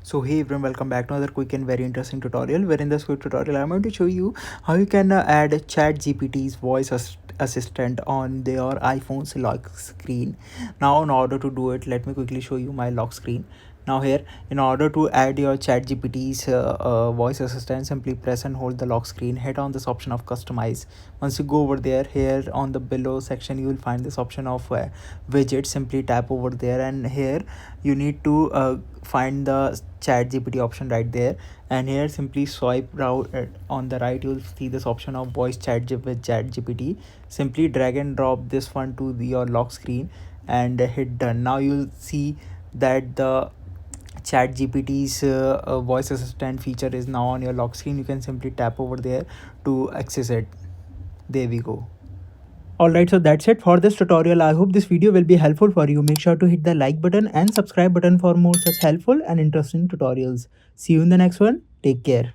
So hey everyone, welcome back to another quick and very interesting tutorial, where in this quick tutorial I'm going to show you how you can add ChatGPT's voice assistant on their iPhone's lock screen. Now in order to do it, let me quickly show you my lock screen. Now here, in order to add your ChatGPT's voice assistant, simply press and hold the lock screen, hit on this option of customize. Once you go over there, here on the below section you will find this option of widget. Simply tap over there, and here you need to find the chat gpt option right there, and here simply swipe route on the right. You'll see this option of voice with chat gpt. Simply drag and drop this one to your lock screen and hit done. Now you'll see that the chat gpt's voice assistant feature is now on your lock screen. You can simply tap over there to access it. There we go. Alright, so that's it for this tutorial. I hope this video will be helpful for you. Make sure to hit the like button and subscribe button for more such helpful and interesting tutorials. See you in the next one. Take care.